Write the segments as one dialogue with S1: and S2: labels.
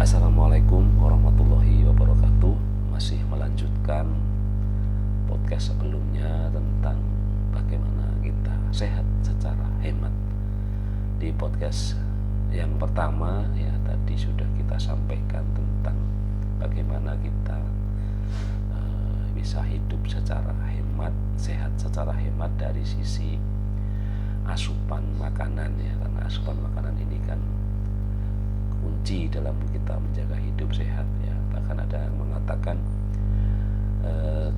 S1: Assalamualaikum warahmatullahi wabarakatuh. Masih melanjutkan podcast sebelumnya tentang bagaimana kita sehat secara hemat. Di podcast yang pertama ya tadi sudah kita sampaikan tentang bagaimana kita bisa hidup secara hemat, sehat secara hemat dari sisi asupan makanan ya, karena asupan makanan ini kan kunci dalam kita menjaga hidup sehat ya. Bahkan ada yang mengatakan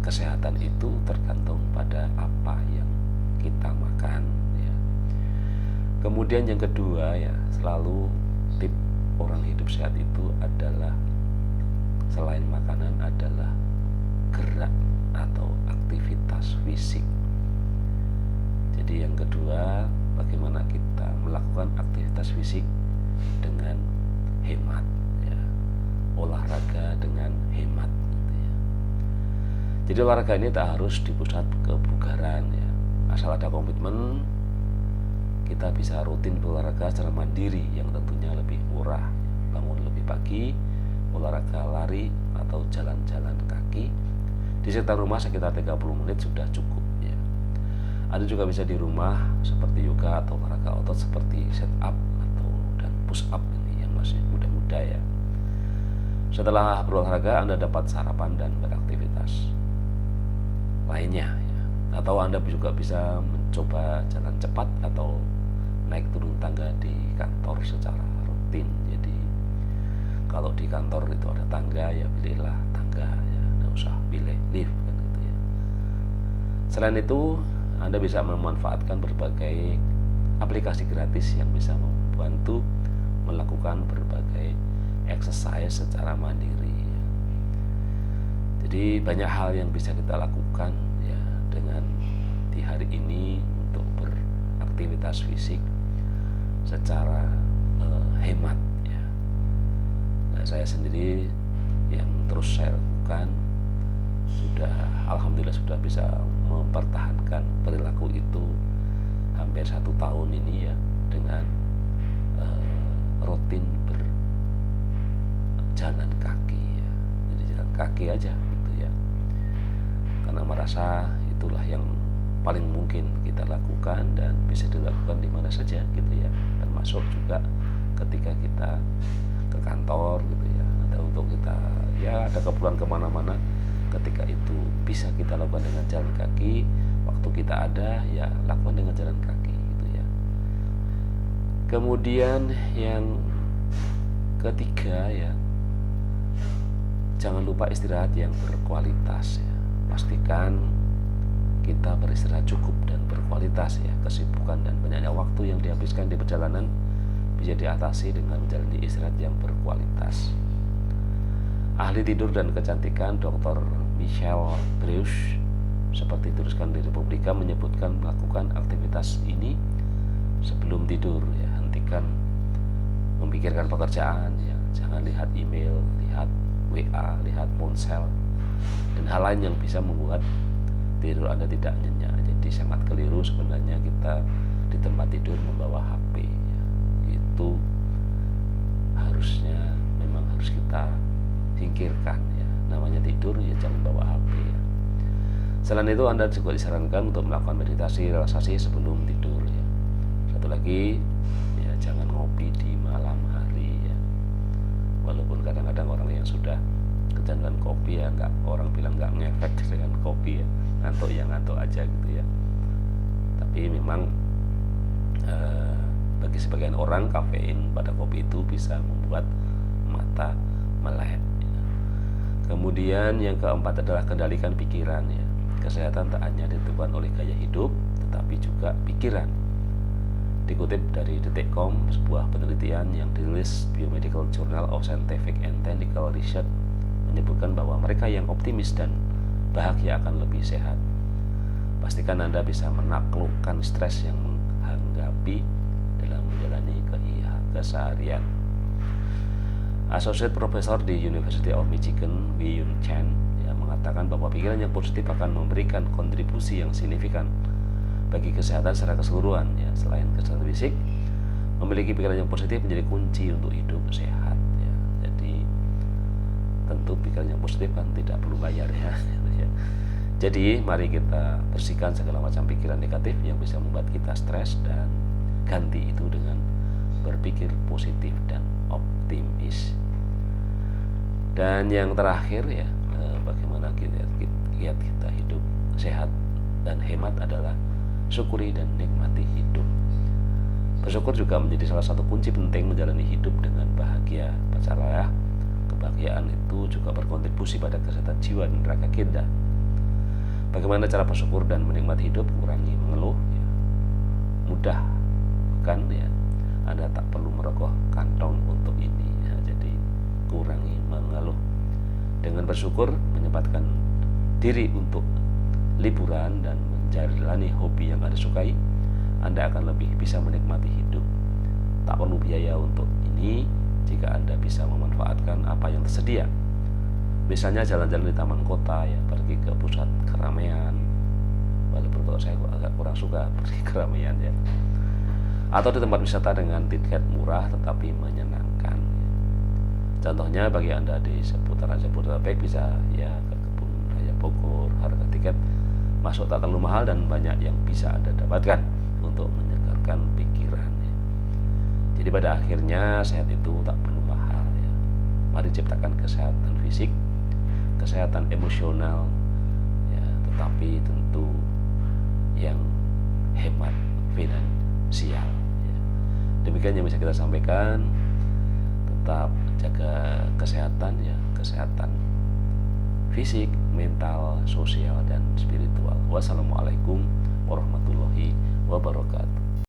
S1: kesehatan itu tergantung pada apa yang kita makan ya. Kemudian yang kedua ya, selalu tip orang hidup sehat itu adalah selain makanan adalah gerak atau aktivitas fisik. Jadi yang kedua, bagaimana kita melakukan aktivitas fisik dengan hemat ya. Olahraga dengan hemat gitu ya. Jadi olahraga ini tak harus di pusat kebugaran ya. Asal ada komitmen, kita bisa rutin berolahraga secara mandiri yang tentunya lebih murah. Bangun lebih pagi, olahraga lari atau jalan-jalan kaki di sekitar rumah sekitar 30 menit sudah cukup ya. Ada juga bisa di rumah seperti yoga atau olahraga otot seperti sit up atau dan push up ini yang masih muda-muda ya. Setelah berolahraga Anda dapat sarapan dan beraktivitas lainnya ya. Atau Anda juga bisa mencoba jalan cepat atau naik turun tangga di kantor secara rutin. Jadi kalau di kantor itu ada tangga ya pilihlah tangga ya, tidak usah pilih lift kan gitu ya. Selain itu Anda bisa memanfaatkan berbagai aplikasi gratis yang bisa membantu melakukan berbagai exercise secara mandiri ya. Jadi banyak hal yang bisa kita lakukan ya dengan di hari ini untuk beraktivitas fisik secara hemat ya. Nah, saya sendiri yang terus saya lakukan alhamdulillah sudah bisa mempertahankan perilaku itu hampir 1 tahun ini ya, dengan rutin berjalan kaki ya. Jadi jalan kaki aja gitu ya, karena merasa itulah yang paling mungkin kita lakukan dan bisa dilakukan di mana saja gitu ya, termasuk juga ketika kita ke kantor gitu ya, atau untuk kita ya ada keperluan kemana-mana. Ketika itu bisa kita lakukan dengan jalan kaki, waktu kita ada ya lakukan dengan jalan kaki gitu ya. Kemudian yang ketiga ya, jangan lupa istirahat yang berkualitas ya. Pastikan kita beristirahat cukup dan berkualitas ya. Kesibukan dan banyaknya waktu yang dihabiskan di perjalanan bisa diatasi dengan menjalani istirahat yang berkualitas. Ahli tidur dan kecantikan Dr. Michelle Breusch seperti tuliskan di Republika menyebutkan melakukan aktivitas ini sebelum tidur ya. Hentikan memikirkan pekerjaan ya. Jangan lihat email, lihat WA, lihat ponsel dan hal lain yang bisa membuat tidur Anda tidak nyenyak. Jadi sangat keliru sebenarnya kita di tempat tidur membawa HP ya. Itu harusnya memang harus kita singkirkan ya. Namanya tidur ya jangan bawa HP ya. Selain itu Anda juga disarankan untuk melakukan meditasi relaksasi sebelum tidur ya. Satu lagi ya, jangan ngopi di malam hari ya. Walaupun kadang-kadang orang yang sudah kecanduan kopi ya, orang bilang nggak ngefek dengan kopi ya, ngantuk ya ngantuk aja gitu ya. Tapi memang bagi sebagian orang kafein pada kopi itu bisa membuat mata melek. Kemudian yang keempat adalah kendalikan pikiran ya. Kesehatan tak hanya ditentukan oleh gaya hidup, tetapi juga pikiran. Dikutip dari Detik.com, sebuah penelitian yang dirilis Biomedical Journal of Scientific and Technical Research menyebutkan bahwa mereka yang optimis dan bahagia akan lebih sehat. Pastikan Anda bisa menaklukkan stres yang menghadapi dalam menjalani keseharian. Associate Professor di University of Michigan, Wei-Yun Chen ya, mengatakan bahwa pikiran yang positif akan memberikan kontribusi yang signifikan bagi kesehatan secara keseluruhan ya. Selain kesehatan fisik, memiliki pikiran yang positif menjadi kunci untuk hidup sehat ya. Jadi pikiran yang positif kan tidak perlu bayar ya. Jadi mari kita bersihkan segala macam pikiran negatif yang bisa membuat kita stres dan ganti itu dengan berpikir positif dan optimis. Dan yang terakhir ya, bagaimana kita hidup sehat dan hemat adalah syukuri dan nikmati hidup. Bersyukur juga menjadi salah satu kunci penting menjalani hidup dengan bahagia. Percayalah, kebahagiaan itu juga berkontribusi pada kesehatan jiwa dan raga kita. Bagaimana cara bersyukur dan menikmati hidup? Kurangi mengeluh ya. Mudah kan ya, Anda tak perlu merogoh kantong untuk ini ya. Jadi kurangi mengeluh. Dengan bersyukur menyempatkan diri untuk liburan dan menjalani hobi yang Anda sukai, Anda akan lebih bisa menikmati hidup. Tak perlu biaya untuk ini jika Anda bisa memanfaatkan apa yang tersedia. Misalnya jalan-jalan di taman kota ya, pergi ke pusat keramaian. Walaupun kalau saya agak kurang suka pergi keramaian ya. Atau di tempat wisata dengan tiket murah tetapi menyenangkan. Contohnya bagi Anda di seputaran Jabodetabek bisa ya ke Kebun Raya Bogor. Harga tiket masuk tak terlalu mahal dan banyak yang bisa Anda dapatkan untuk menyegarkan pikiran ya. Jadi pada akhirnya sehat itu tak perlu mahal ya. Mari ciptakan kesehatan fisik, kesehatan emosional ya, tetapi tentu yang hemat finansial ya. Demikian yang bisa kita sampaikan. Tetap jaga kesehatan ya, kesehatan fisik, mental, sosial dan spiritual. Wassalamualaikum warahmatullahi wabarakatuh.